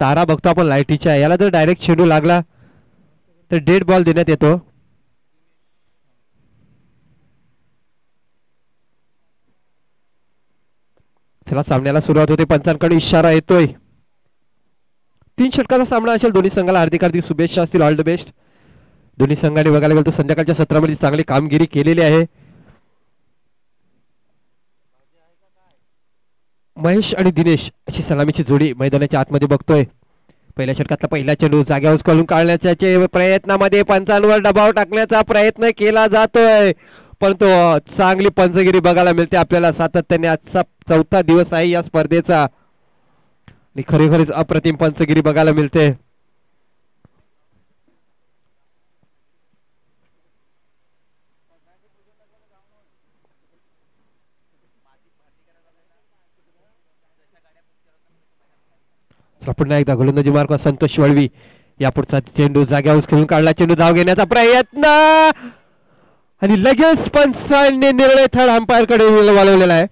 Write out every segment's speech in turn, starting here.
तारा बघतो आपण लाईटीच्या, याला जर डायरेक्ट चेंडू लागला तर डेड बॉल देण्यात येतो. चला सामन्याला सुरुवात होते. पंचांकडे इशारा येतोय. 3 षटकाचा सामना असेल. दोन्ही संघाला हार्दिक हार्दिक शुभेच्छा असतील. All the best. दोन्ही संघांनी बघायला गेलो तर संध्याकाळच्या सत्रामध्ये चांगली कामगिरी केलेली आहे. महेश आणि दिनेश अशी सलामीची जोडी मैदानाच्या आतमध्ये बघतोय. पहिल्या षटकातला पहिला चेंडू जाग्यावर करून काढण्याच्या प्रयत्नामध्ये पंचांवर दबाव टाकण्याचा प्रयत्न केला जातोय, पण तो चांगली पंचगिरी बघायला मिळते आपल्याला सातत्याने. आजचा 4था दिवस आहे या स्पर्धेचा आणि खरोखरच अप्रतिम पंचगिरी बघायला मिळते. पुन्हा एकदा गोलंदाजी मार्ग संतोष वळवी. यापुढचा चेंडू जाग्यावर खेळून काढला. चेंडू धाव घेण्याचा प्रयत्न आणि लगेच पंचांनी निर्णय थर्ड अंपायर कडे वळवलेला आहे.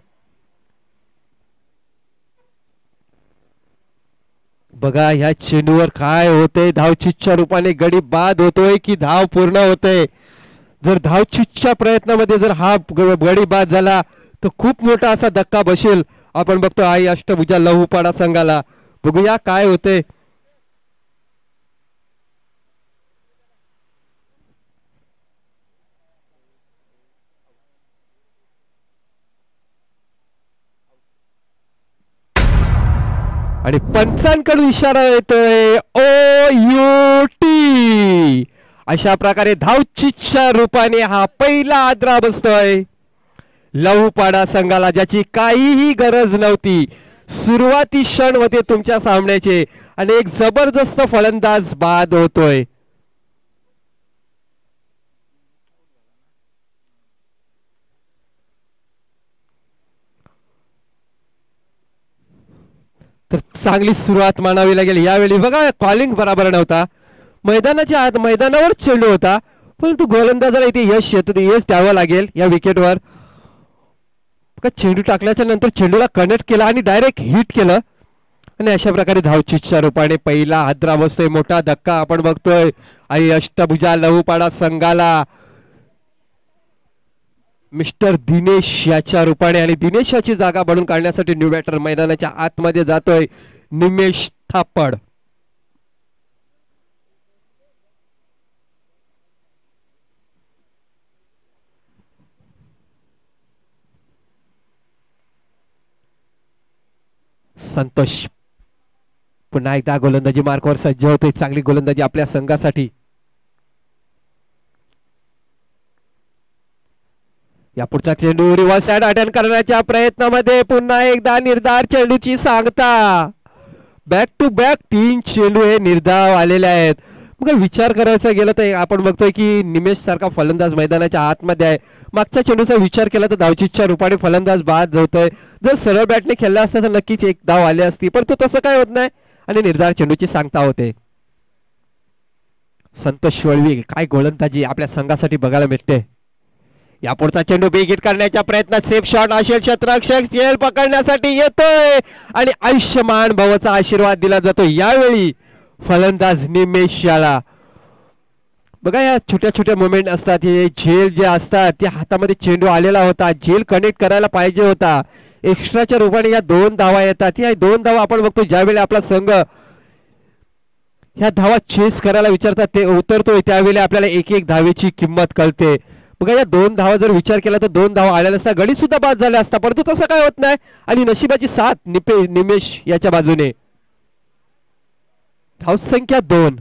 बघा ह्या चेंडूवर काय होतंय. धावचितच्या रूपाने गडी बाद होतोय की धाव पूर्ण होते. जर धावचितच्या प्रयत्नामध्ये जर हा गडी बाद झाला तर खूप मोठा असा धक्का बसेल. आपण बघतो आई अष्टभुजा लहूपाडा संघाला. बघूया काय होते. आणि पंचांकडून इशारा येतोय OUT. अशा प्रकारे धावचितच्या रूपाने हा पहिला आद्रा बसतोय लहूपाडा संघाला, ज्याची काहीही गरज नव्हती. सुरुवाती क्षण होते तुमच्या सामन्याचे आणि एक जबरदस्त फलंदाज बाद होतोय. तर चांगली सुरुवात मानावी लागेल. यावेळी बघा कॉलिंग बरोबर नव्हता. मैदानाच्या आत मैदानावर चेंडू होता, परंतु गोलंदाजाला इथे यश येतं, यश द्यावं लागेल या विकेटवर. चेंडू टाकल्याच्या नंतर चेंडूला कनेक्ट केला आणि डायरेक्ट हिट केलं आणि अशा प्रकारे धावचितच्या रूपाने पहिला हादरा बसतोय. मोठा धक्का आपण बघतोय आई अष्टभुजा लहूपाडा संघाला मिस्टर दिनेश याच्या रूपाने. आणि दिनेशाची जागा बनवून काढण्यासाठी न्यू बॅटर मैदानाच्या आतमध्ये जातोय निमेश थापड. संतोष पुन्हा एकदा गोलंदाजी मार्कवर सज्ज होते. चांगली गोलंदाजी आपल्या संघासाठी. या पुढचा चेंडू रिव्हर्स साइड अटेंड करण्याच्या प्रयत्नामध्ये पुन्हा एकदा निर्धार चेंडूची सांगता. बॅक टू बॅक 3 चेंडू हे निर्धाव आलेले आहेत. मग विचार करायचा गेला तर आपण बघतोय की निमेश सारखा फलंदाज मैदानाच्या आतमध्ये आहे. मागच्या चेंडूचा विचार केला तर धावचितच्या रूपाने फलंदाज बाद होतोय. जर सरळ बॅटने खेळला असता तर नक्कीच एक धाव आली असती, पण तो तसं काय होत नाही आणि निर्धार चेंडूची सांगता होते. संतोष वळवी काय गोलंदाजी आपल्या संघासाठी बघायला मिळते. यापुढचा चेंडू बिग हिट करण्याच्या प्रयत्नात सेफ शॉट असेल. क्षेत्ररक्षक झेल पकडण्यासाठी येतोय आणि आयुष्यमान भवचा आशीर्वाद दिला जातो यावेळी फलंदाज निमेश याला. बघा या छोट्या छोट्या मोमेंट असतात, हे झेल जे असतात त्या हातामध्ये चेंडू आलेला होता, झेल कनेक्ट करायला पाहिजे होता. एक्स्ट्राच्या रूपाने या 2 धावा येतात. या 2 धावा आपण बघतो ज्यावेळी आपला संघ ह्या धावा चेस करायला विचारतात ते उतरतोय त्यावेळी आपल्याला एक एक धावेची किंमत कळते. बघा या 2 धावा जर विचार केला तर 2 धावा आल्या नसता, गडी सुद्धा बाद झाला असता, परंतु तसं काय होत नाही आणि नशिबाची साथ निमेश याच्या बाजूने. धावसंख्या 2.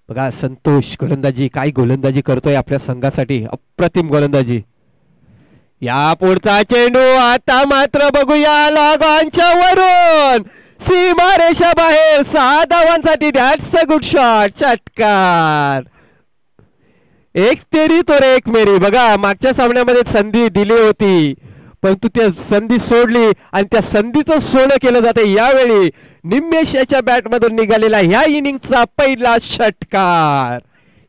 बघा संतोष गोलंदाजी काय गोलंदाजी करतोय आपल्या संघासाठी. अप्रतिम गोलंदाजी. या पुढचा चेंडू आता मात्र बघूया लॉगॉनच्या वरून सीमारेषा बाहेर 6 धावांसाठी. That's a good shot. षटकार. एक तेरी तर एक मेरी. बघा मागच्या सामन्यामध्ये संधी दिली होती परंतु त्या संधी सोडली आणि त्या संधीचं सोनं केलं जाते. यावेळी निमेश याच्या बॅटमधून निघालेला ह्या इनिंगचा पहिला षटकार.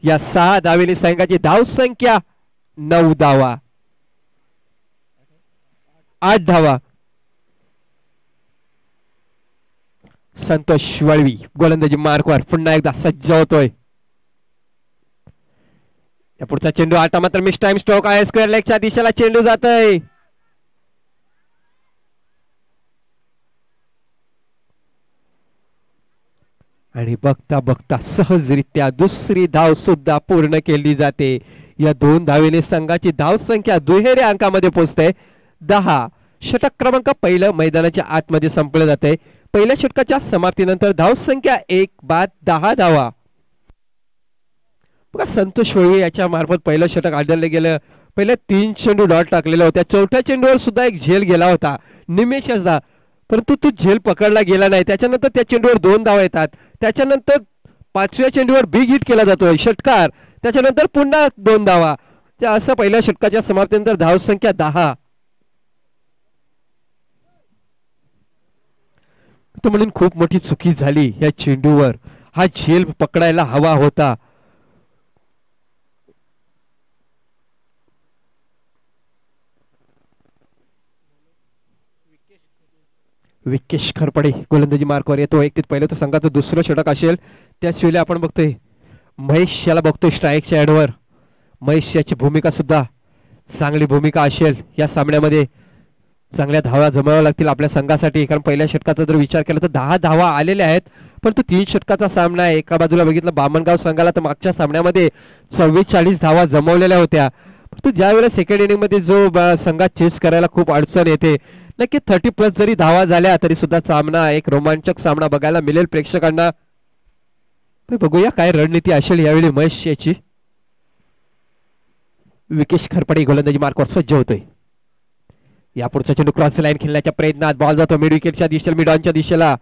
या 6 धावेने संघाची धावसंख्या 9 धावा. 8 धावा. संतोष वळवी गोलंदाजी मार्कवर पुन्हा एकदा सज्ज होतोय. या पुढचा चेंडू आता मात्र मिस टाइम स्ट्रोक आहे. स्क्वेअर लेगच्या दिशेला चेंडू जातोय. आणि बघता बघता सहजरित्या दुसरी धाव सुद्धा पूर्ण केली जाते. या 2 धावेने संघाची धाव संख्या दुहेरी अंकामध्ये पोहोचते 10. षटक क्रमांक पहिलं मैदानाच्या आतमध्ये संपलं जाते. पहिल्या षटकाच्या समाप्तीनंतर धाव संख्या 1 बाद 10 धावा. बघा संतोष वळवी याच्या मार्फत पहिलं षटक आढळलं गेलं. पहिले 3 चेंडू डॉट टाकलेला होत्या. चौथ्या चेंडूवर सुद्धा एक झेल गेला होता निमेशचा, परंतु तो झेल पकडला गेला नाही. त्याच्यानंतर त्या चेंडूवर 2 धावा येतात. त्याच्यानंतर 5व्या चेंडूवर बिग हिट केला जातोय षटकार. त्याच्यानंतर पुन्हा 2 धावा. असं पहिल्या षटकाच्या समाप्तीनंतर धाव संख्या 10. म्हणून खूप मोठी चुकी झाली या चेंडूवर. हा झेल पकडायला हवा होता. विकेश खरपडे गोलंदाजी मार्कवर येतो. एक पहिलं तर संघाचं दुसरं षटक असेल. त्याच वेळी आपण बघतोय महेश याला बघतोय स्ट्राईकच्या एडवर. महेश याची भूमिका सुद्धा चांगली भूमिका असेल या सामन्यामध्ये. चांगल्या धावा जमाव्या लागतील आपल्या संघासाठी, कारण पहिल्या षटकाचा जर विचार केला तर 10 धावा आलेल्या आहेत. परंतु 3 षटकाचा सामना आहे. एका बाजूला बघितलं बामणगाव संघाला तर मागच्या सामन्यामध्ये 44 धावा जमवलेल्या होत्या. परंतु ज्या वेळेला सेकंड इनिंग मध्ये जो संघात चेस करायला खूप अडचण येते. नक्की 30+ जरी धावा झाल्या तरी सुद्धा सामना एक रोमांचक सामना बघायला मिळेल प्रेक्षकांना. बघूया काय रणनीती असेल यावेळी महेश याची. विकेश खरपडे गोलंदाजी मार्कवर सज्ज होतोय. या पुढचा चेंडू क्रॉस लाईन खेळण्याच्या प्रयत्नात बॉल जातो मिड विकेटच्या दिशेला, मिड ऑनच्या दिशेला.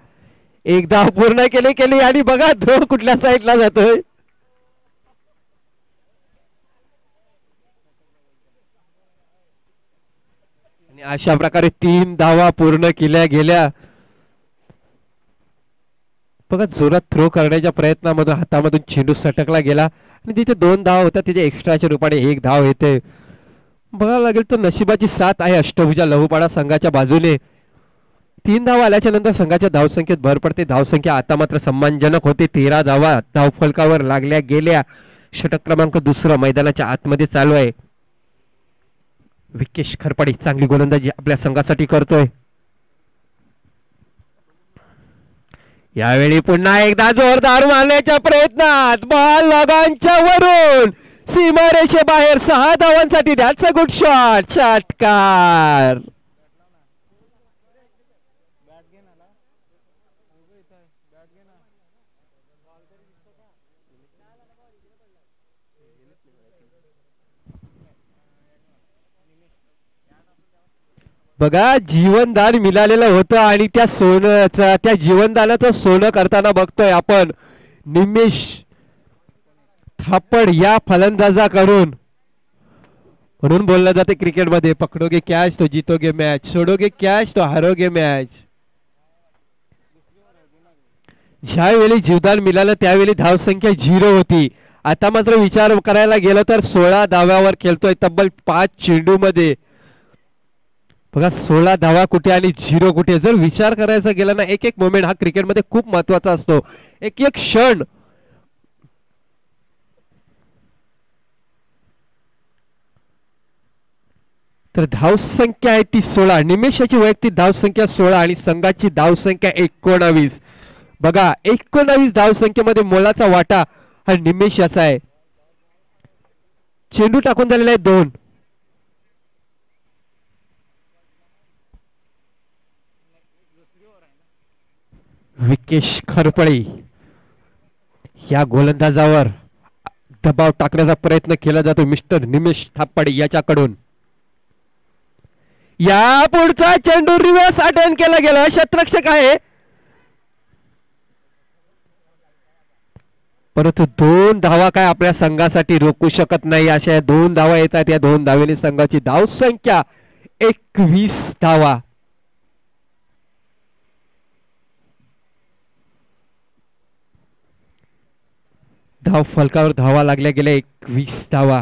एकदा पूर्ण केली आणि बघा थ्रो कुठल्या साईडला जातोय. आणि अशा प्रकारे 3 धावा पूर्ण केल्या गेल्या. बघा जोरात थ्रो करण्याच्या प्रयत्नामधून हातामधून चेंडू सटकला गेला आणि तिथे 2 धावा होत्या. तिथे एक्स्ट्राच्या रूपाने 1 धाव येते. बघायला लागेल तर नशिबाची साथ आहे अष्टभुजा लहूपाडा संघाच्या बाजूने. 3 धावा आल्याच्या नंतर संघाच्या धावसंख्येत भर पडते. धावसंख्या आता मात्र सम्मानजनक होते. 13 धावा धावफलकावर लागल्या गेल्या. षटक क्रमांक 2 मैदानाच्या आतमध्ये चालू आहे. विकेश खरपडे चांगली गोलंदाजी आपल्या संघासाठी करतोय. यावेळी पुन्हा एकदा जोरदार मारण्याच्या प्रयत्नात बॉल लगांच्या वरून सीमारेषे बाहेर 6 धावांसाठी. That's a good shot. षटकार. बघा जीवनदान मिळालेलं होतं आणि त्या सोन्याचं, त्या जीवनदानाचं सोनं करताना बघतोय आपण निमेश थापड या फलंदाजाकडून. म्हणून बोललं जाते क्रिकेटमध्ये पकडोगे कॅच तो जीतोगे मॅच, सोडोगे कॅच तो हारोगे मॅच. ज्यावेळी जीवदान मिळालं त्यावेळी धावसंख्या 0 होती. आता मात्र विचार करायला गेलं तर 16 धाव्यावर खेळतोय तब्बल 5 चेंडू मध्ये. बघा 16 धावा कुठे आणि 0 कुठे. जर विचार करायचा गेला ना एक एक मोमेंट हा क्रिकेटमध्ये खूप महत्वाचा असतो. एक एक क्षण. तर धावसंख्या आहे ती 16. निमेशाची वैयक्तिक धावसंख्या 16 आणि संघाची धावसंख्या 19. बघा 19 धावसंख्येमध्ये मोलाचा वाटा हा निमेश याचा आहे. चेंडू टाकून झालेला आहे 2. विकेश खरपडे या गोलंदाजावर दबाव टाकण्याचा प्रयत्न केला जातो मिस्टर निमेश थापडे याच्याकडून. या पुढचा चेंडू रिव्हर्स अटेम्प्ट केला गेला. क्षेत्ररक्षक आहे परंतु 2 धावा काय आपल्या संघासाठी रोखू शकत नाही. अशा 2 धावा येतात. या 2 धावेने संघाची धावसंख्या 21 धावा. धाव फलकावर धावा लागल्या गेल्या 21 धावा.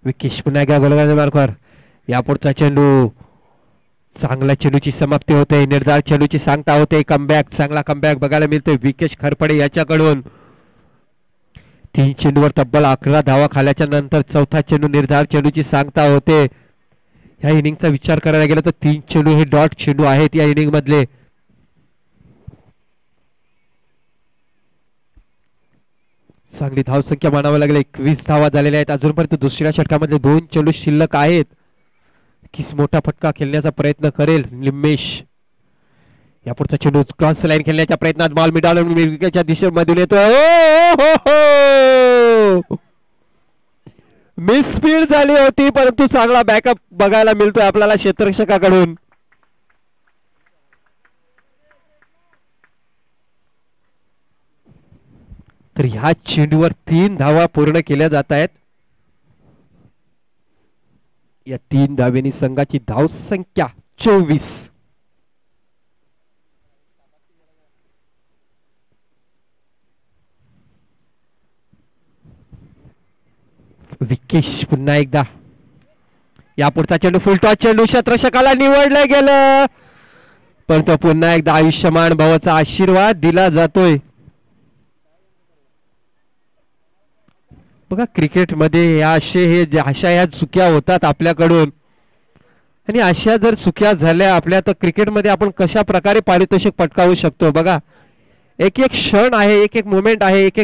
विकेश पुन्हा एकदा गोलंदाज मार्कवर. यापुढचा चेंडू चांगला चेंडूची समाप्ती होते. निर्धार चेंडूची सांगता होते. कमबॅक चांगला कमबॅक बघायला मिळतोय विकेश खरपडे याच्याकडून. 3 चेंडूवर तब्बल 11 धावा खाल्याच्या नंतर चौथा चेंडू निर्धार चेंडूची सांगता होते. ह्या इनिंगचा विचार करायला गेला तर 3 चेंडू हे डॉट चेंडू आहेत या इनिंग मधले. चांगली धावसंख्या मानावं लागेल. 21 धावा झालेल्या आहेत अजूनपर्यंत. दुसऱ्या षटकामधले 2 चेंडू शिल्लक आहेत. किस मोठा फटका खेळण्याचा प्रयत्न करेल निमेश. यापुढचा चेंडू क्रॉस लाईन खेळण्याच्या प्रयत्नात बॉल मिडॉलच्या दिशेमधून येतोय. मिस स्पीड झाली होती परंतु चांगला बॅकअप बघायला मिळतोय आपल्याला क्षेत्ररक्षकाकडून. तर ह्या चेंडूवर 3 धावा पूर्ण केल्या जात आहेत. या 3 धावेनी संघाची धावसंख्या 24. विकेश पुन्हा एकदा. यापुढचा चेंडू फुलटॉस चेंडू क्षेत्ररक्षकाला निवडलं गेलं पण तो पुन्हा एकदा आयुष्यमान भावाचा आशीर्वाद दिला जातोय. बघा क्रिकेटमध्ये अशा ह्या चुक्या होतात आपल्याकडून आणि अशा जर चुक्या झाल्या आपल्या तर क्रिकेटमध्ये आपण कशा प्रकारे पारितोषिक पटकावू शकतो. बघा एक एक क्षण आहे. एक एक मोमेंट आहे. एक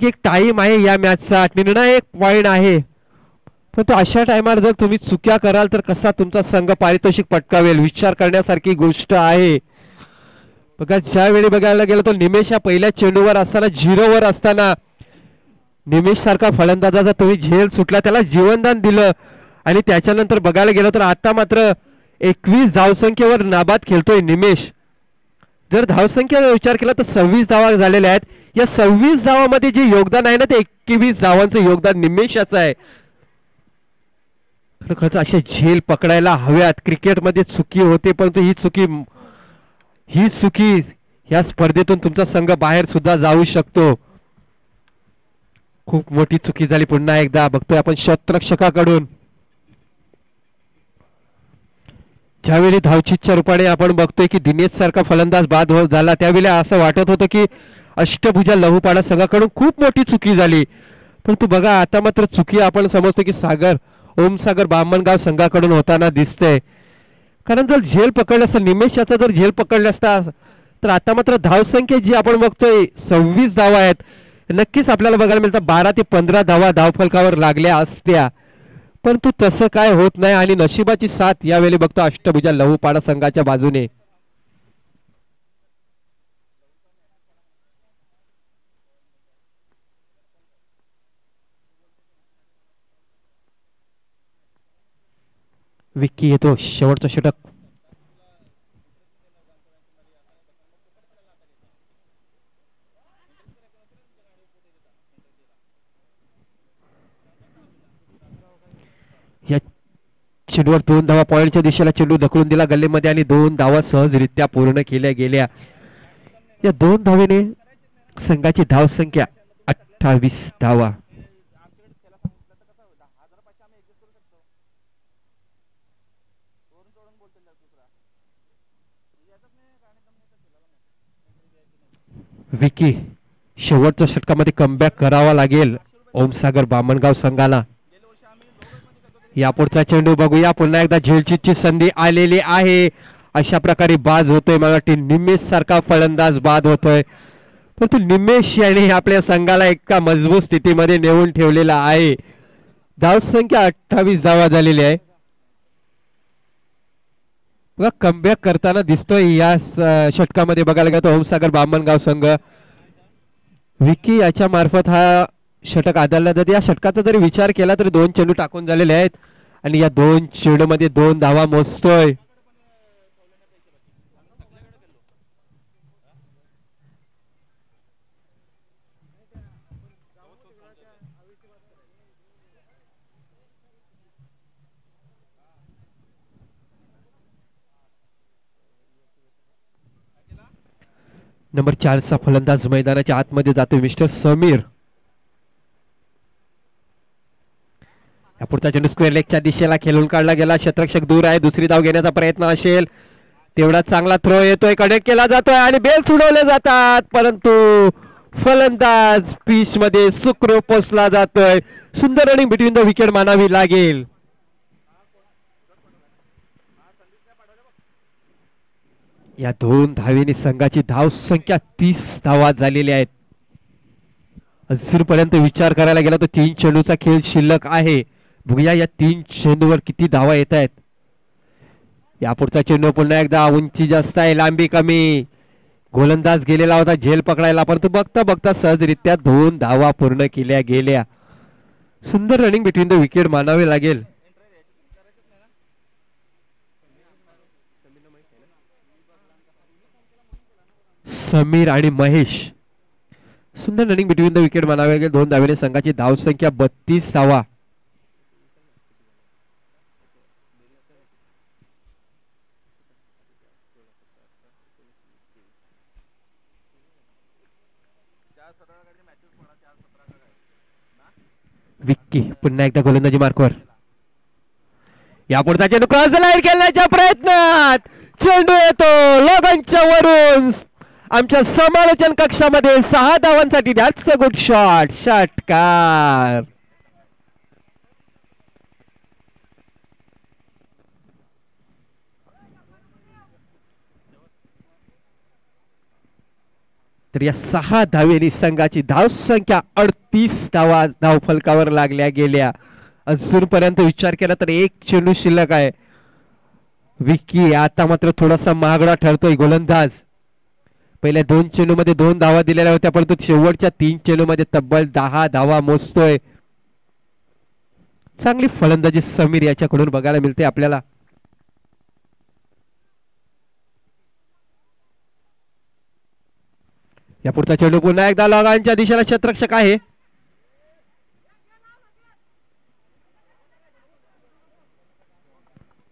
एक टाइम आहे. या मॅचचा निर्णायक पॉइंट आहे. पण तो अशा टायमाला जर तुम्ही चुक्या कराल तर कसा तुमचा संघ पारितोषिक पटकावेल विचार करण्यासारखी गोष्ट आहे. बघा ज्यावेळी बघायला गेलं तो निमेश या पहिल्या चेंडूवर असताना 0वर असताना निमेश सारखा फलंदाजाचा तुम्ही झेल सुटला त्याला जीवनदान दिलं आणि त्याच्यानंतर बघायला गेलं तर आता मात्र 21 धावसंख्येवर नाबाद खेळतोय निमेश. जर धावसंख्येचा विचार केला तर 26 धावा झालेल्या आहेत. या 26 धावामध्ये जे योगदान आहे ना ते 21 धावांचं योगदान निमेशाचं आहे. खरंच अशा झेल पकडायला हव्यात. क्रिकेटमध्ये चुकी होते परंतु ही चुकी या स्पर्धेतून तुमचा संघ बाहेर सुद्धा जाऊ शकतो. खूप मोठी चुकी झाली. पुन्हा एकदा बघतोय आपण क्षेत्ररक्षकाकडून. ज्यावेळी धावचीच्या रूपाने आपण बघतोय की दिनेश सारखा फलंदाज बाद झाला त्यावेळी असं वाटत होतं की अष्टभुजा लहूपाडा संघाकडून खूप मोठी चुकी झाली. परंतु बघा आता मात्र चुकी आपण समजतो की ओमसागर बामणगाव संघाकडून होताना दिसतंय. कारण जर झेल पकडलं असता निमेशाचा जर झेल पकडला असता तर आता मात्र धावसंख्या जी आपण बघतोय 26 धावा आहेत. नक्कीच आपल्याला बघायला मिळतं 12 ते 15 धावा धावफलकावर लागल्या असत्या परंतु तसं काय होत नाही आणि नशिबाची साथ यावेळी बघतो अष्टभुजा लहूपाडा संघाच्या बाजूने. विक्की येतो शेवटचा षटक. या चेंडूवर 2 धावा पॉइंटच्या दिशेला चेंडू ढकलून दिला गल्लीमध्ये आणि 2 धावा सहजरित्या पूर्ण केल्या गेल्या. या 2 धावेने संघाची धावसंख्या 28 धावा. विकी शेवटच्या षटकामध्ये कमबॅक करावा लागेल ओमसागर बामणगाव संघाला. यापुढचा चेंडू बघूया. पुन्हा एकदा झेलचीची संधी आलेली आहे. अशा प्रकारे बाद होतोय. मला वाटते निमेश सारखा फलंदाज बाद होतोय परंतु निमेश याने आपल्या संघाला एका मजबूत स्थितीमध्ये नेऊन ठेवलेला आहे. धावसंख्या 28 धावा झालेली आहे. बघा कमबॅक करताना दिसतोय या षटकामध्ये बघायला गेलो ओमसागर बामणगाव संघ. विकी याच्या मार्फत हा षटक आदळला जाते. या षटकाचा जरी विचार केला तरी 2 चेंडू टाकून झालेले आहेत आणि या 2 चेंडूमध्ये 2 धावा मोजतोय. नंबर 4 चा फलंदाज मैदानाच्या आतमध्ये जातोय मिस्टर समीर. या पुढचा चेंडू स्क्वेअर लेगच्या दिशेला खेळून काढला गेला. क्षेत्ररक्षक दूर आहे. दुसरी धाव घेण्याचा प्रयत्न असेल तेवढा चांगला थ्रो येतोय. कनेक्ट केला जातोय आणि बेल्स उडवले जातात, परंतु फलंदाज पिच मध्ये सुखरूप पोचला जातोय. सुंदर रनिंग बिटवीन द विकेट मानावी लागेल. या 2 धावेने संघाची धाव संख्या 30 धावा झालेली आहेत. अजूनपर्यंत विचार करायला गेला तर 3 चेंडूचा खेळ शिल्लक आहे. बघूया या 3 चेंडूवर किती धावा येत आहेत. या पुढचा चेंडू पुन्हा एकदा उंची जास्त आहे, लांबी कमी. गोलंदाज गेलेला होता झेल पकडायला, परंतु बघता बघता सहजरित्या 2 धावा पूर्ण केल्या गेल्या. सुंदर रनिंग बिटवीन द विकेट मानावे लागेल. समीर आणि महेश सुंदर रनिंग बिटवीन द विकेट मानावे लागेल. 2 धावेने संघाची धाव संख्या 32 धावा. विक्की पुन्हा एकदा गोलंदाजी मार्कवर. या पुढचा चेंडू क्रॉस लाईन खेळण्याच्या प्रयत्नात चेंडू येतो लोकांच्या वरून आमच्या समालोचन कक्षामध्ये. 6 धावांसाठी दॅट्स अ गुड शॉट. षटकार. तर या 6 धावेनी संघाची धाव संख्या 38 धावा धाव फलकावर लागल्या गेल्या. अजूनपर्यंत विचार केला तर 1 चेंडू शिल्लक आहे. विक्की आता मात्र थोडासा महागडा ठरतोय गोलंदाज. पहिल्या 2 चेंडू मध्ये 2 धावा दिलेल्या होत्या, परंतु शेवटच्या 3 चेंडू मध्ये तब्बल 10 धावा मोजतोय. चांगली फलंदाजी समीर याच्याकडून बघायला मिळते आपल्याला. या पुढचा चेंडू पुन्हा एकदा लॉगांच्या दिशेला क्षेत्ररक्षक आहे.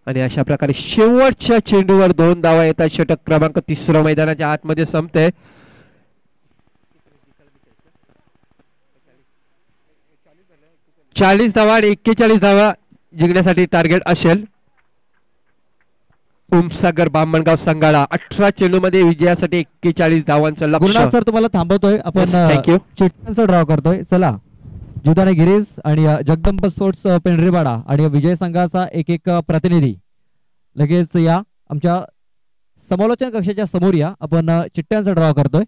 आणि अशा प्रकारे शेवटच्या चेंडूवर 2 धावा येतात. षटक क्रमांक 3 मैदानाच्या आतमध्ये संपते. 40 धावा आणि 41 धावा जिंकण्यासाठी टार्गेट असेल. उमसागर बामणगाव संघाला 18 चेंडू मध्ये विजयासाठी 41 धावांचं लक्ष्य. सर तुम्हाला थांबवतोय आपण. थँक्यू. चिठ्ठ्यांचा ड्रॉ करतोय. चला जुदाने गिरीज आणि जगदंब स्पोर्ट्स पेंढरीपाडा आणि विजय संघाचा एक प्रतिनिधी लगेच या आमच्या समालोचन कक्षाच्या समोर या. आपण चिठ्ठ्यांचा ड्रॉ करतोय.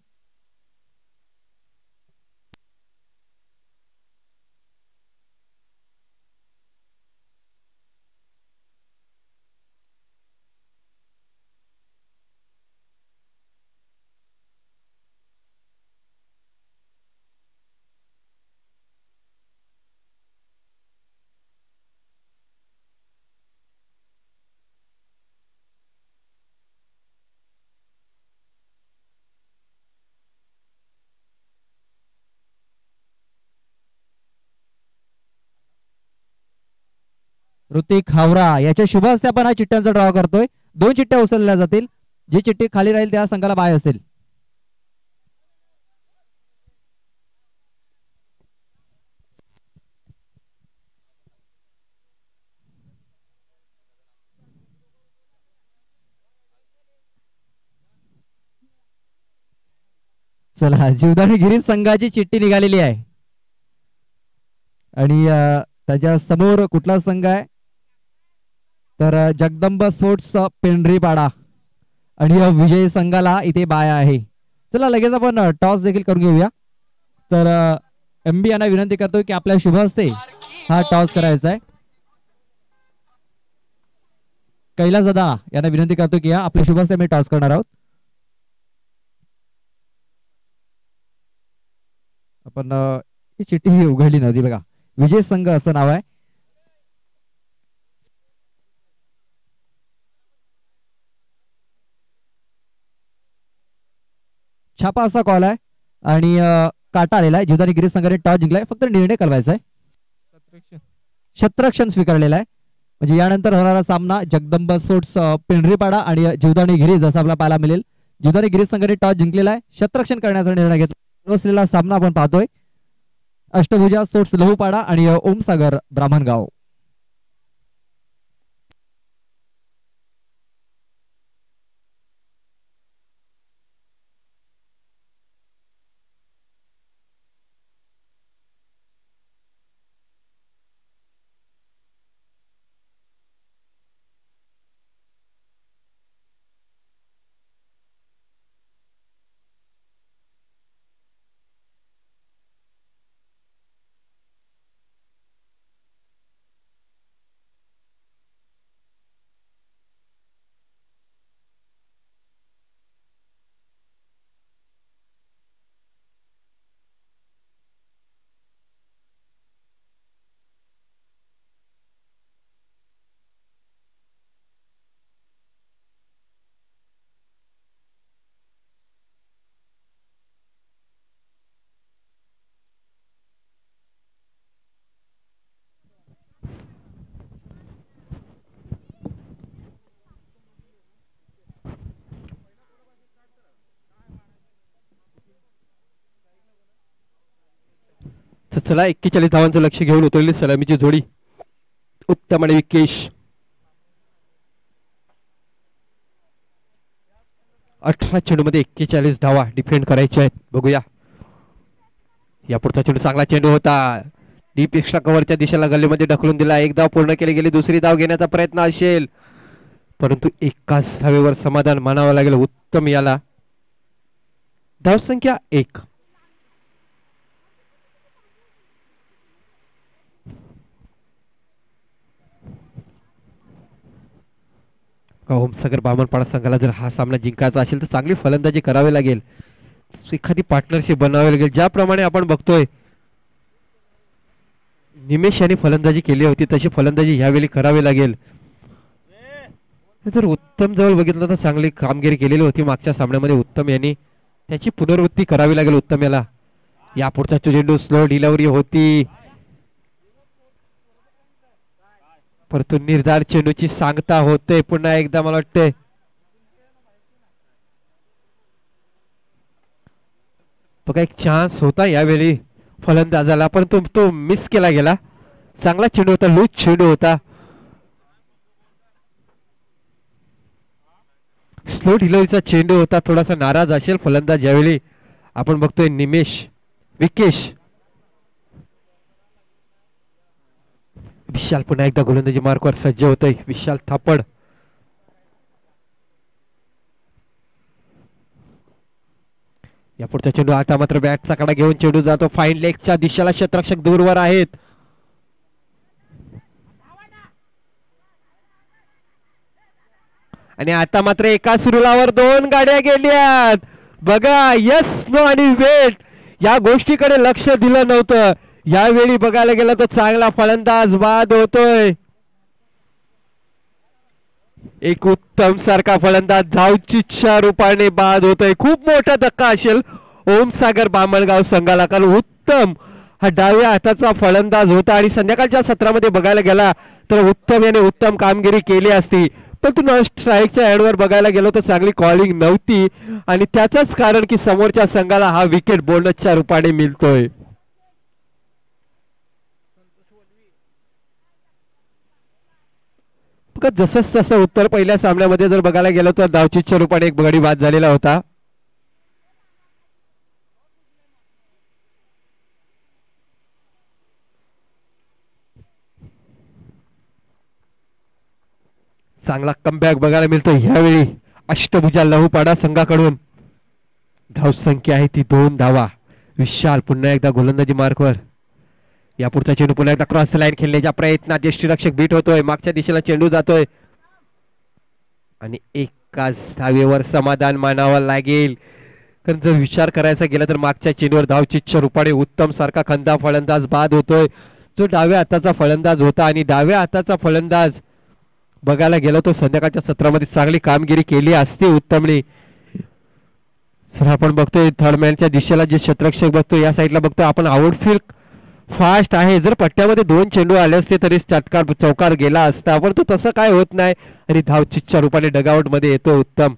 ऋतिक हावरा याच्या शुभ हस्ते आपण हा चिठ्ठ्यांचा ड्रॉ करतोय. 2 चिठ्ठ्या उचलल्या जातील. जी चिठ्ठी खाली राहील त्या संघाला बाय असेल. चला जीवदानी गिरीज संघाची चिठ्ठी निघालेली आहे आणि त्याच्या समोर कुठला संघ आहे तर जगदंब स्पोर्ट्स पेंढरीपाडा आणि विजय संघाला इथे बाय आहे. चला लगेच आपण टॉस देखील करून घेऊया. तर MB यांना विनंती करतोय की आपल्या शुभ हस्ते हा टॉस करायचा आहे. कैलास दादा यांना विनंती करतो की आपल्या शुभ हस्ते मी टॉस करणार आहोत. आपण ही चिठ्ठी ही उघडली नव्हती बघा. विजय संघ असं नाव आहे. छापा असा कॉल आहे आणि काटा आलेला आहे. जीवदानी गिरीज संघाने टॉस जिंकलाय. फक्त निर्णय कळवायचा आहे. क्षेत्ररक्षण स्वीकारलेला आहे. म्हणजे यानंतर होणारा सामना जगदंब स्पोर्ट्स पेंढरीपाडा आणि जीवदानी गिरीज असा आपल्याला पाहायला मिळेल. जीवदानी गिरीज संघाने टॉस जिंकलेला आहे. क्षेत्ररक्षण करण्याचा निर्णय घेतला. असलेला सामना आपण पाहतोय. अष्टभुजा स्पोर्ट्स लहूपाडा आणि ओमसागर ब्राह्मणगाव. तर चला 41 धावांचं लक्ष घेऊन उतरली सलामीची जोडी उत्तम आणि विकेश. 18 चेंडूमध्ये 41 धावा डिफेंड करायच्या आहेत. बघूया या पुढचा चेंडू चांगला चेंडू होता. डीप एक्स्ट्रा कव्हरच्या दिशेला गल्लीमध्ये ढकलून दिला. एक धाव पूर्ण केली गेली. दुसरी धाव घेण्याचा प्रयत्न असेल परंतु एकाच धावेवर समाधान मानावं लागेल उत्तम याला. धावसंख्या 1. ओमसागर बामणपाडा संघाला जर हा सामना जिंकायचा असेल तर चांगली फलंदाजी करावी लागेल. एखादी पार्टनरशिप बनवावी लागेल. ज्याप्रमाणे आपण बघतोय निमेश यांनी फलंदाजी केली होती तशी फलंदाजी ह्यावेळी करावी लागेल. जर उत्तम जवळ बघितलं तर चांगली कामगिरी केलेली होती मागच्या सामन्यामध्ये उत्तम यांनी. त्याची पुनरावृत्ती करावी लागेल उत्तम याला. या पुढचा चेंडू स्लो डिलिव्हरी होती परंतु निर्धार चेंडूची सांगता होते. पुन्हा एकदा मला वाटते बघा एक चान्स होता यावेळी फलंदाजाला परंतु तो मिस केला गेला. चांगला चेंडू होता. लूज चेंडू होता. स्लो डिलिव्हरीचा चेंडू होता. थोडासा नाराज असेल फलंदाज यावेळी. आपण बघतोय निमेश विकेश विशाल पुन्हा एकदा गोलंदाजी मार्कवर सज्ज होतोय. विशाल थापड या पुढचा चेंडू आता मात्र बॅटचा कडा घेऊन चेंडू जातो फाईन लेगच्या दिशेला. क्षेत्ररक्षक दूरवर आहेत. आणि आता मात्र एका सुरुलावर 2 गाड्या गेल्यात. बघा यस नो आणि वेट या गोष्टीकडे लक्ष दिलं नव्हतं. यावेळी बघायला गेलं तर चांगला फलंदाज बाद होतोय. एक उत्तम सारखा फलंदाज धावचीच्या रूपाने बाद होतोय. खूप मोठा धक्का असेल ओमसागर बामणगाव संघाला कारण उत्तम हा डाव्या हाताचा फलंदाज होता आणि संध्याकाळच्या सत्रामध्ये बघायला गेला तर उत्तम याने उत्तम कामगिरी केली असती परंतु नॉन स्ट्राईकच्या एंडवर बघायला गेलो तर चांगली कॉलिंग नव्हती आणि त्याचंच कारण की समोरच्या संघाला हा विकेट बोनसच्या रूपाने मिळतोय. जसं तसं उत्तर पहिल्या सामन्यामध्ये जर बघायला गेलो तर धावचीच्या रूपाने एक गडी बाद झालेला होता. चांगला कमबॅक बघायला मिळतो ह्यावेळी अष्टभुजा लहूपाडा संघाकडून. धावसंख्या आहे ती 2 धावा. विशाल पुन्हा एकदा गोलंदाजी मार्कवर. या पुढचा चेंडू पुन्हा एकदा क्रॉस लाईन खेळण्याच्या प्रयत्नात यष्टीरक्षक बीट होतोय. मागच्या दिशेला चेंडू जातोय आणि एकाच धावेवर समाधान मानावं लागेल कारण जर विचार करायचा गेला तर मागच्या चेंडूवर धावचीच्या रूपाने उत्तम सारखा खंदा फलंदाज बाद होतोय जो डाव्या हाताचा फलंदाज होता आणि डाव्या हाताचा फलंदाज बघायला गेलो तर संध्याकाळच्या सत्रामध्ये चांगली कामगिरी केली असती उत्तमने. सर आपण बघतोय थर्ड मॅनच्या दिशेला जे क्षेत्ररक्षक बघतो या साईडला बघतोय आपण आउटफील्ड फास्ट आहे. जर पट्ट्यामध्ये 2 चेंडू आले असते तरी चटकार चौकार गेला असता पण तो तसं काय होत नाही आणि धावचीच्या रूपाने डगआउट मध्ये येतो उत्तम.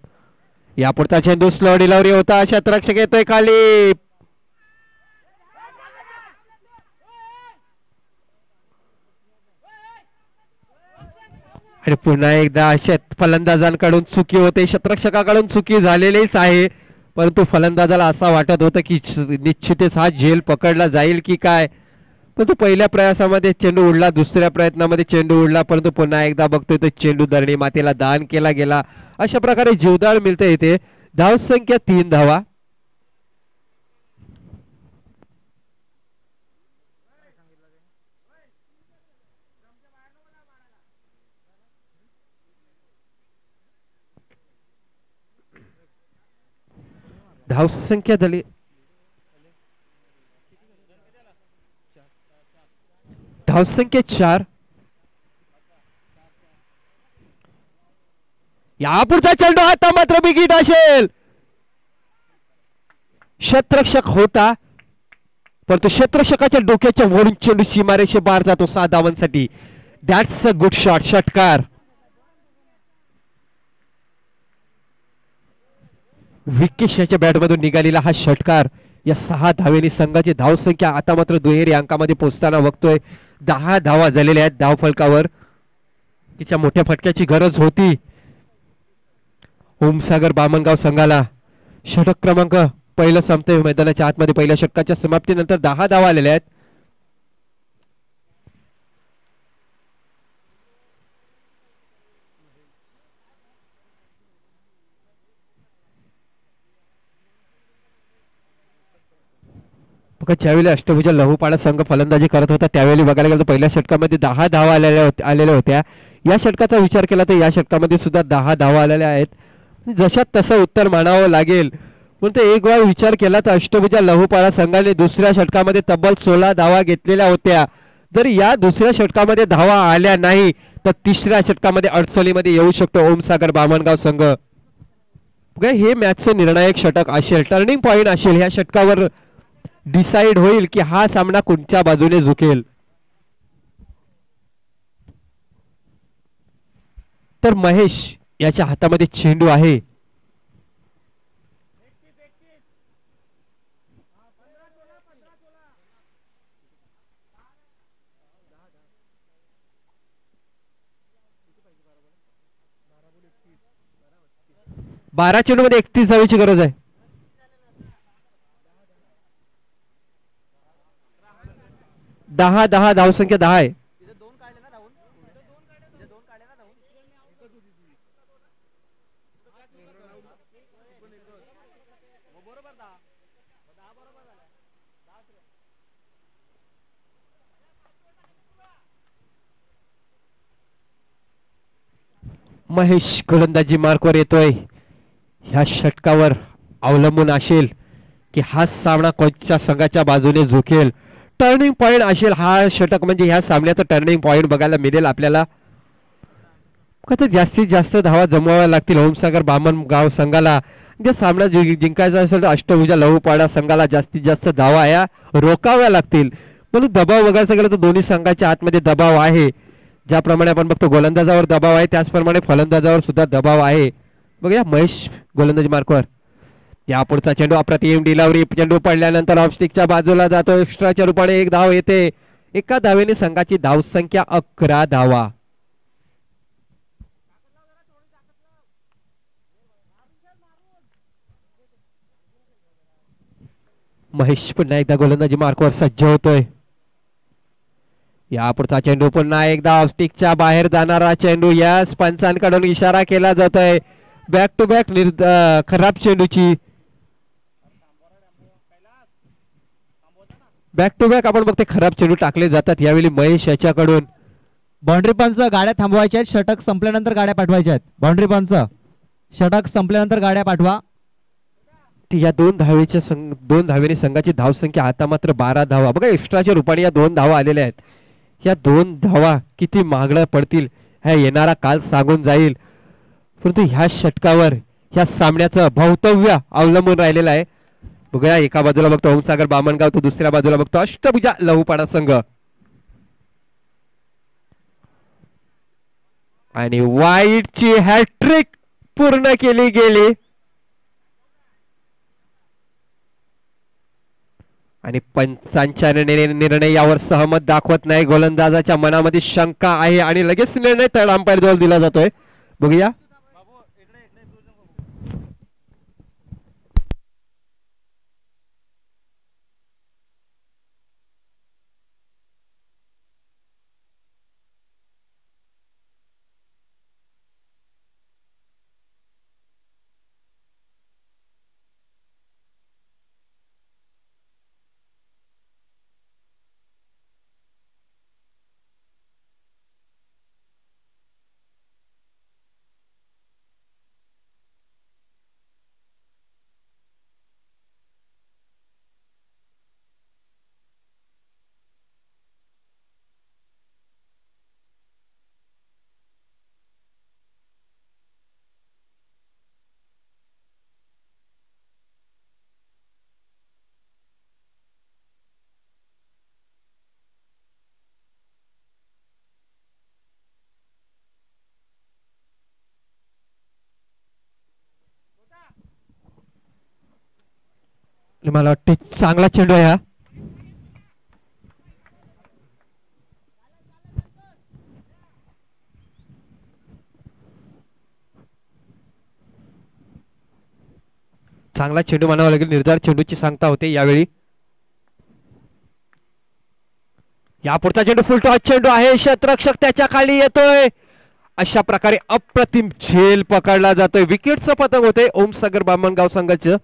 या पुढचा चेंडू स्लो डिलिव्हरी होता. क्षेत्ररक्षक येतोय खाली. आणि पुन्हा एकदा फलंदाजांकडून चुकी होते. क्षेत्ररक्षकाकडून चुकी झालेलीच आहे परंतु फलंदाजाला असा वाटत होतं की निश्चितच हा झेल पकडला जाईल की काय परंतु पहिल्या प्रयासामध्ये चेंडू उडला. दुसऱ्या प्रयत्नामध्ये चेंडू उडला परंतु पुन्हा एकदा बघतोय तर चेंडू धरणी मातेला दान केला गेला. अशा प्रकारे जीवदाळ मिळते इथे. धावसंख्या 3 धावा. धावसंख्या झाली धावसंख्या 4. यापुढचा चेंडू आता मात्र बिगिट असेल. क्षेत्ररक्षक होता परंतु क्षेत्ररक्षकाच्या डोक्याच्या वरून चेंडू सीमारेषे बाहेर जातो 6 धावांसाठी. That's a good shot. षटकार. विकेश याच्या बॅटमधून निघालेला हा षटकार या 6 धावेनी संघाची धावसंख्या आता मात्र दुहेरी अंकामध्ये पोहोचताना बघतोय. 10 धावा झालेल्या आहेत धावफलकावर. तिच्या मोठ्या फटक्याची गरज होती ओमसागर बामणगाव संघाला. षटक क्रमांक पहिलं संपतंय मैदानाच्या आतमध्ये. पहिल्या षटकाच्या समाप्तीनंतर 10 धावा आलेल्या आहेत. बघा ज्यावेळी अष्टभुजा लहूपाडा संघ फलंदाजी करत होता त्यावेळी बघायला गेलं तर पहिल्या षटकामध्ये 10 धावा आलेल्या होत्या. या षटकाचा विचार केला तर या षटकामध्ये सुद्धा 10 धावा आलेल्या आहेत. जशात तसं उत्तर मानावं लागेल. पण ते एक वेळ विचार केला तर अष्टभुजा लहूपाडा संघाने दुसऱ्या षटकामध्ये तब्बल 16 धावा घेतलेल्या होत्या. जर या दुसऱ्या षटकामध्ये धावा आल्या नाही तर तिसऱ्या षटकामध्ये अडचणीमध्ये येऊ शकतो ओमसागर बामणगाव संघ. हे मॅचचं निर्णायक षटक असेल, टर्निंग पॉइंट असेल. ह्या षटकावर डिसाइड होईल की हा सामना कोणत्या बाजूने झुकेल. तर महेश याच्या हातामध्ये चेंडू आहे. बारा चेंडू मध्ये 31 धावेची गरज आहे. 10 धावसंख्या 10 आहे. महेश गोलंदाजी मार्कवर येतोय. ह्या षटकावर अवलंबून असेल की हा सामना कोणत्या संघाच्या बाजूने झुकेल. टर्निंग पॉइंट असेल हा षटक, म्हणजे ह्या सामन्याचं टर्निंग पॉइंट बघायला मिळेल आपल्याला. जास्तीत जास्त धावा जमवाव्या लागतील ओमसागर बामणगाव संघाला. जे सामना जिंकायचा असेल तर अष्टभुजा लहूपाडा संघाला जास्तीत जास्त धावा या रोखाव्या लागतील. म्हणून दबाव बघायचं गेलं तर दोन्ही संघाच्या आतमध्ये दबाव आहे. ज्याप्रमाणे आपण बघतो गोलंदाजावर दबाव आहे त्याचप्रमाणे फलंदाजावर सुद्धा दबाव आहे. बघूया महेश गोलंदाजी मार्कवर. या पुढचा चेंडू अप्रतिम डिलावरी. चेंडू पडल्यानंतर ऑफस्टिकच्या बाजूला जातो. एक्स्ट्राच्या रूपाने एक धाव येते. एका धावेने संघाची धावसंख्या 11 धावा. महेश पुन्हा एकदा गोलंदाजी मार्कवर सज्ज होतोय. या पुढचा चेंडू पुन्हा एकदा ऑफस्टिकच्या बाहेर जाणारा चेंडू. यस पंचांकडून इशारा केला जातोय. बॅक टू बॅक खराब चेंडूची. बॅक टू बॅक आपण बघते खराब चेंडू टाकले जातात. यावेळी महेश याच्याकडून बाउंड्री पंच गाड्या थांबवायच्या आहेत. षटक संपल्यानंतर गाड्या पाठवायच्या आहेत. बाउंड्री पंच षटक संपल्यानंतर गाड्या पाठवा. या 2 धावेने संघाची धावसंख्या आता मात्र 12 धावा. बघा एक्स्ट्राच्या रूपाने या 2 धावा आलेल्या आहेत. या 2 धावा किती महागड्या पडतील ह्या येणारा काल सांगून जाईल. परंतु ह्या षटकावर ह्या सामन्याचं भवितव्य अवलंबून राहिलेलं आहे. बघूया एका बाजूला बघतो ओमसागर बामणगाव तर दुसऱ्या बाजूला बघतो अष्टभुजा लहूपाडा संघ. आणि वाईटची हॅट्रिक पूर्ण केली गेली. आणि पंचांच्या निर्णय यावर सहमत दाखवत नाही. गोलंदाजाच्या मनामध्ये शंका आहे आणि लगेच निर्णय थर्ड अंपायर जवळ दिला जातोय. बघूया आणि मला वाटते चांगला चेंडू आहे हा. चांगला चेंडू म्हणावा लागेल. निर्धार चेंडूची सांगता होते यावेळी. या पुढचा चेंडू फुलटॉस चेंडू आहे. क्षेत्ररक्षक त्याच्या खाली येतोय. अशा प्रकारे अप्रतिम झेल पकडला जातोय. विकेटचं पतंग होते ओमसागर बामणगाव संघाचं.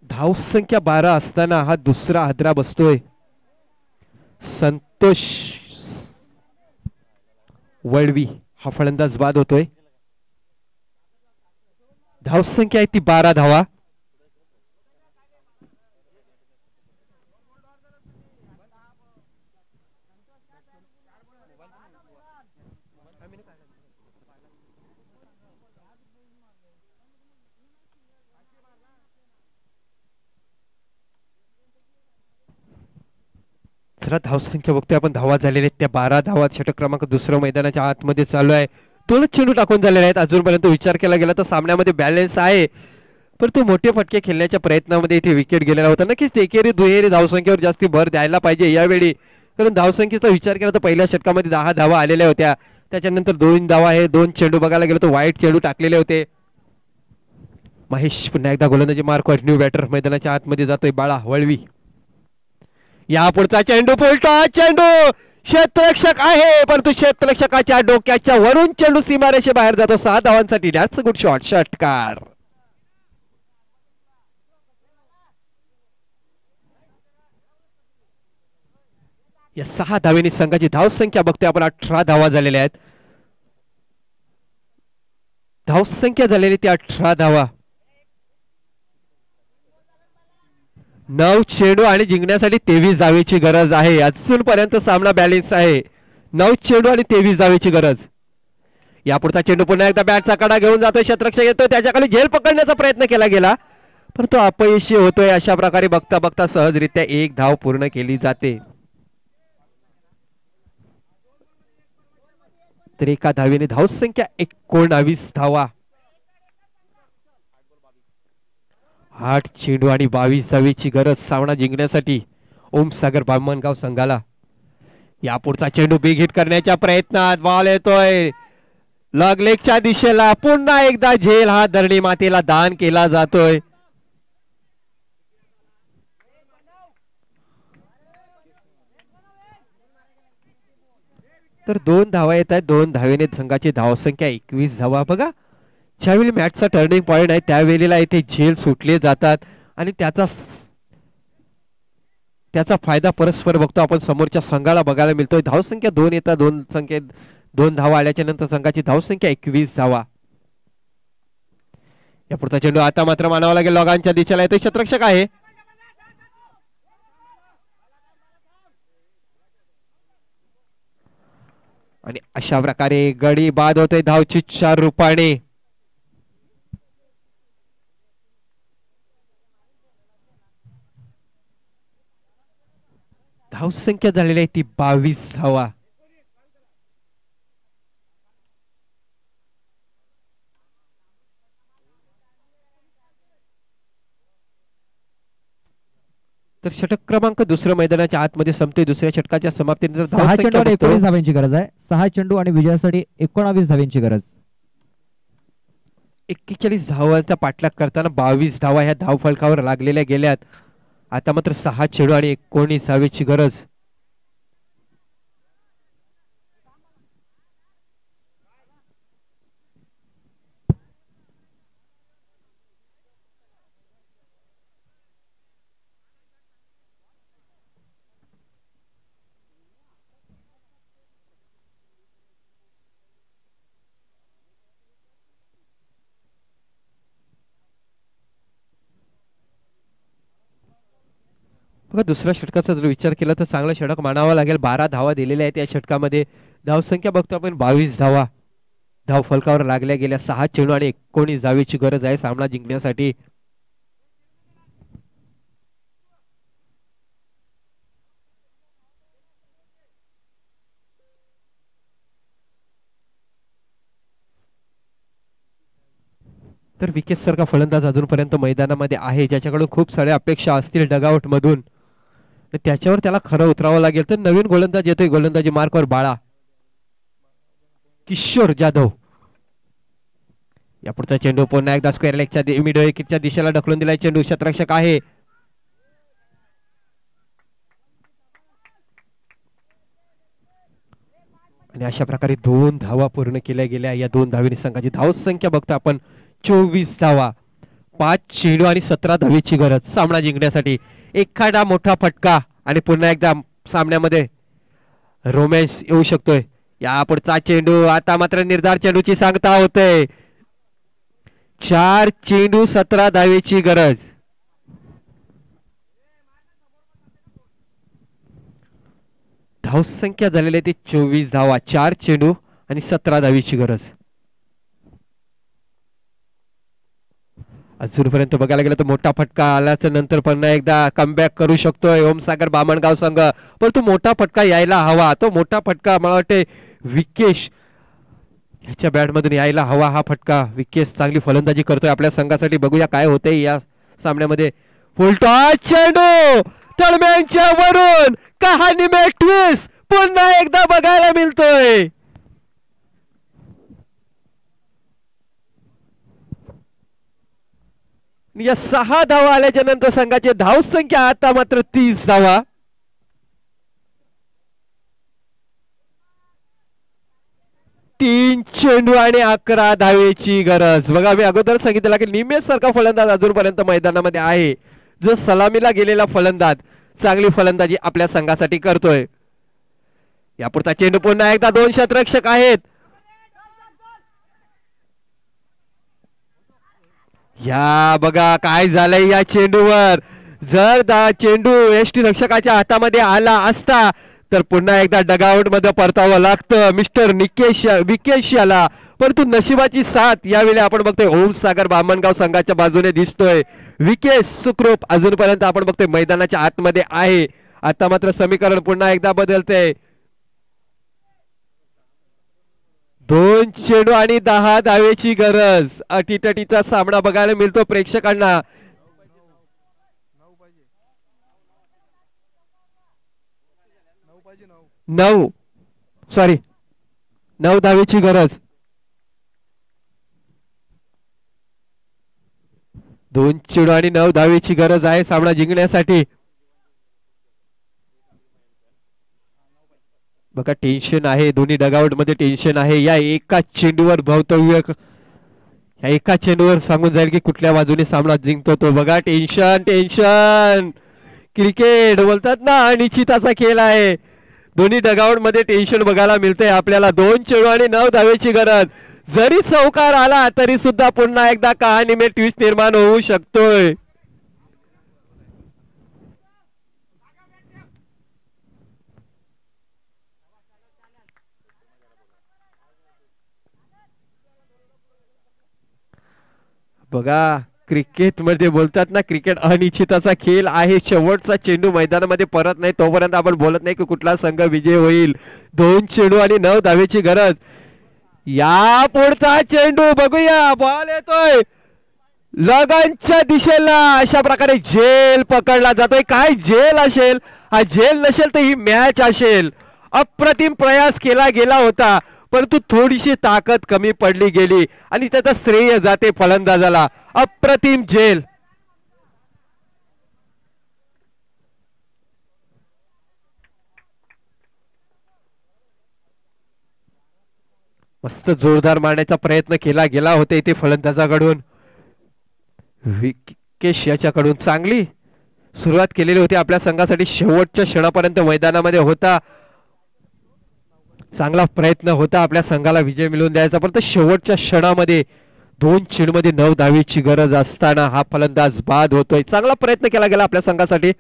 धाव संख्या 12 असताना हा दुसरा हादरा बसतोय. संतोष वळवी हा फलंदाज बाद होतोय. धाव संख्या आहे ती 12 धावा. जरा धावसंख्या बघतोय आपण. धावा झालेल्या आहेत त्या 12 धावा. षटक क्रमांक दुसरं मैदानाच्या आतमध्ये चालू आहे. दोनच चेंडू टाकून झालेले आहेत. अजूनपर्यंत विचार केला गेला तर सामन्यामध्ये बॅलन्स आहे, परंतु मोठे फटके खेळण्याच्या प्रयत्नामध्ये इथे विकेट गेलेला होता. नक्कीच एकेरी दुहेरी धावसंख्येवर जास्ती भर द्यायला पाहिजे यावेळी, कारण धावसंख्येचा विचार केला तर पहिल्या षटकामध्ये 10 धावा आलेल्या होत्या. त्याच्यानंतर 2 धावा हे 2 चेंडू बघायला गेलो तर वाईट चेंडू टाकलेले होते. महेश पुन्हा एकदा गोलंदाजी मार्क न्यू बॅटर मैदानाच्या आतमध्ये जातोय. बाळा वळवी. या पुढचा चेंडू फुलटॉस चेंडू. क्षेत्ररक्षक आहे, परंतु क्षेत्ररक्षकाच्या डोक्याच्या वरून चेंडू सीमारेषे बाहेर जातो. 6 धावांसाठी दॅट्स अ गुड शॉट. षटकार. या 6 धावेनी संघाची धावसंख्या बघतोय आपण 18 धावा झालेल्या आहेत. धावसंख्या झालेली ती 18 धावा. 9 चेंडू आणि जिंकण्यासाठी 23 धावेची गरज आहे. अजूनपर्यंत सामना बॅलन्स आहे. 9 चेंडू आणि 23 धावेची गरज. या पुढचा चेंडू पुन्हा एकदा बॅटचा कडा घेऊन जातोय. क्षेत्ररक्षक येतोय, त्याच्याखाली झेल पकडण्याचा प्रयत्न केला गेला, परंतु अपयशी होतोय. अशा प्रकारे बघता बघता सहजरित्या 1 धाव पूर्ण केली जाते. तर एका धावेने धावसंख्या 19 धावा. 8 चेंडू आणि 22 धावेची गरज सामना जिंकण्यासाठी ओमसागर बामणगाव संघाला. या पुढचा चेंडू बिग हिट करण्याच्या प्रयत्नात बॉल येतोय लगलेगच्या दिशेला. पुन्हा एकदा झेल हा धरणी मातेला दान केला जातोय. तर 2 धावा येत आहेत. 2 धावेने संघाची धावसंख्या 21 धावा. बघा, ज्यावेळी मॅचचा टर्निंग पॉइंट आहे त्यावेळेला इथे झेल सुटले जातात आणि त्याचा फायदा परस्पर बघतो आपण समोरच्या संघाला बघायला मिळतोय. धावसंख्या 2 येतात. 2 धावा आल्याच्या नंतर संघाची धावसंख्या 21 धावा. या पुढचा चेंडू आता मात्र मानावा लागेल लॉगांच्या दिशेला येतोय. क्षेत्ररक्षक आहे. आणि अशा प्रकारे गडी बाद होते धावचीच्या रूपाने. धावसंख्या झालेली आहे ती 22 धावा. तर षटक क्रमांक दुसऱ्या मैदानाच्या आतमध्ये संपते. दुसऱ्या षटकाच्या समाप्तीनंतर 6 चेंडू आणि 19 धाव्यांची गरज आहे. 6 चेंडू आणि विजयासाठी 19 धाव्यांची गरज. 41 धावांचा पाठलाग करताना 22 धावा ह्या धावफलकावर लागलेल्या गेल्यात. आता मात्र 6 चेंडू आणि 19 धावेची गरज. बघा, दुसऱ्या षटकाचा जर विचार केला तर चांगला षटक मानावा लागेल. 12 धावा दिलेल्या आहेत या षटकामध्ये. धावसंख्या बघतो आपण 22 धावा धाव फलकावर लागल्या गेल्या. 6 चेंडू आणि 19 धावेची गरज आहे सामना जिंकण्यासाठी. तर विकेस सारखा फलंदाज अजूनपर्यंत मैदानामध्ये आहे, ज्याच्याकडून खूप साऱ्या अपेक्षा असतील डगआउट मधून, त्याच्यावर त्याला खरं उतरावं लागेल. तर नवीन गोलंदाज येतोय, गोलंदाजी मार्कवर बाळा किशोर जाधव. या पुढचा चेंडू पुन्हा एकदा स्क्वेअर लेगच्या मिड विकेटच्या दिशेला ढकलून दिलाय चेंडू. क्षेत्ररक्षक आहे आणि अशा प्रकारे 2 धावा पूर्ण केल्या गेल्या. या 2 धावेने संघाची धावसंख्या बघतो आपण 24 धावा, 5 चेंडू आणि 17 धावेची गरज सामना जिंकण्यासाठी. एखादा मोठा फटका आणि पुन्हा एकदा सामन्यामध्ये रोमॅन्स येऊ शकतोय. या पुढचा चेंडू, आता मात्र निर्धार चेंडूची सांगता होते. 4 चेंडू 17 धावेची गरज. धावसंख्या झालेली ती 24 धावा, 4 चेंडू आणि 17 धावेची गरज. अजूनपर्यंत बघायला गेलं तर मोठा फटका आल्याच्या नंतर पुन्हा एकदा कमबॅक करू शकतोय ओमसागर बामणगाव संघ, परंतु मोठा फटका यायला हवा. तो मोठा फटका मला वाटते विकेश ह्याच्या बॅट मधून यायला हवा. हा फटका, विकेश चांगली फलंदाजी करतोय आपल्या संघासाठी. बघूया काय होतंय या सामन्यामध्ये. फुलटॉस चेंडू दरम्यानच्या वरून कहाणी में ट्विस्ट पुन्हा एकदा बघायला मिळतोय. या 6 धावा आल्याच्या नंतर संघाची धावसंख्या आता मात्र 30 धावा. तीन चेंडू आणि 11 धावेची गरज. बघा मी अगोदर सांगितलं की निमेश सारखा फलंदाज अजूनपर्यंत मैदानामध्ये आहे, जो सलामीला गेलेला फलंदाज चांगली फलंदाजी आपल्या संघासाठी करतोय. यापुढचा चेंडू पुन्हा एकदा 2 क्षेत्ररक्षक आहेत. या बघा काय झालंय या चेंडूवर. जर चेंडू एसटी रक्षकाच्या हातामध्ये आला असता तर पुन्हा एकदा डगआउट मध्ये परतावं लागतं मिस्टर विकेश याला, परंतु नशिबाची साथ यावेळी आपण बघतोय ओमसागर बामणगाव संघाच्या बाजूने दिसतोय. विकेश सुखरूप अजूनपर्यंत आपण बघतोय मैदानाच्या आतमध्ये आहे. आता मात्र समीकरण पुन्हा एकदा बदलते. 2 चेंडू आणि 10 धावेची गरज. अटीतटीचा सामना बघायला मिळतो प्रेक्षकांना. 9 धावेची गरज. 2 चेंडू आणि 9 धावेची गरज आहे सामना जिंकण्यासाठी. बघा टेन्शन आहे, दोन्ही डगआउट मध्ये टेन्शन आहे. या एका चेंडूवर भवितव्य, या एका चेंडूवर सांगून जाईल की कुठल्या बाजूने सामना जिंकतो तो. बघा टेन्शन टेन्शन. क्रिकेट बोलतात ना अनिश्चिताचा खेळ आहे. दोन्ही डगआउट मध्ये टेन्शन बघायला मिळते आपल्याला. 2 चेंडू आणि 9 धावेची गरज. जरी चौकार आला तरी सुद्धा पुन्हा एकदा कहाणी में ट्विस्ट निर्माण होऊ शकतोय. बघा क्रिकेट मध्ये बोलतात ना, क्रिकेट अनिश्चिताचा खेळ आहे. शेवटचा चेंडू मैदानामध्ये परत नाही तोपर्यंत आपण बोलत नाही की कुठला संघ विजय होईल. 2 चेंडू आणि 9 धावेची गरज. या पुढचा चेंडू बघूया, बॉल येतोय लगनच्या दिशेला. अशा प्रकारे झेल पकडला जातोय. काय झेल असेल, हा झेल नसेल तर ही मॅच असेल. अप्रतिम प्रयास केला गेला होता, परंतु थोडीशी ताकद कमी पडली गेली आणि त्याचा श्रेय जाते फलंदाजाला. अप्रतिम झेल. मस्त जोरदार मारण्याचा प्रयत्न केला गेला होता इथे फलंदाजाकडून. विकेश याच्याकडून चांगली सुरुवात केलेली होती आपल्या संघासाठी. शेवटच्या क्षणापर्यंत मैदानामध्ये होता, चांगला प्रयत्न होता आपल्या संघाला विजय मिळवून द्यायचा, परंतु शेवटच्या क्षणामध्ये 2 चेंडू मध्ये 9 धावेची गरज असताना हा फलंदाज बाद होतोय. चांगला प्रयत्न केला गेला आपल्या संघासाठी.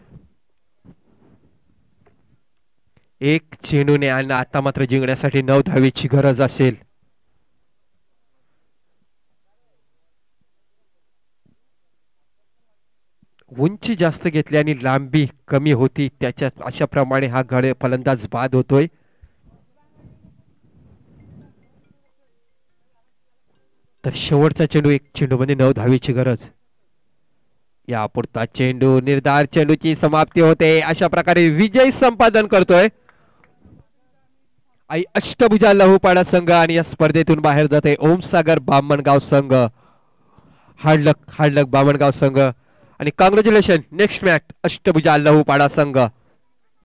1 चेंडूने आणि आता मात्र जिंकण्यासाठी 9 धावेची गरज असेल. उंची जास्त घेतली आणि लांबी कमी होती, त्याच्या अशा प्रमाणे हा फलंदाज बाद होतोय. तर शेवटचा चेंडू, एक चेंडूमध्ये 9 धावेची गरज. यापुरता चेंडू, निर्धार चेंडूची समाप्ती होते. अशा प्रकारे विजय संपादन करतोय आई अष्टभुजा लहूपाडा संघ आणि या स्पर्धेतून बाहेर जाते ओमसागर बामणगाव संघ. हार्ड लक बामणगाव संघ आणि कॉंग्रॅच्युलेशन. नेक्स्ट मॅच अष्टभुजा लहूपाडा संघ.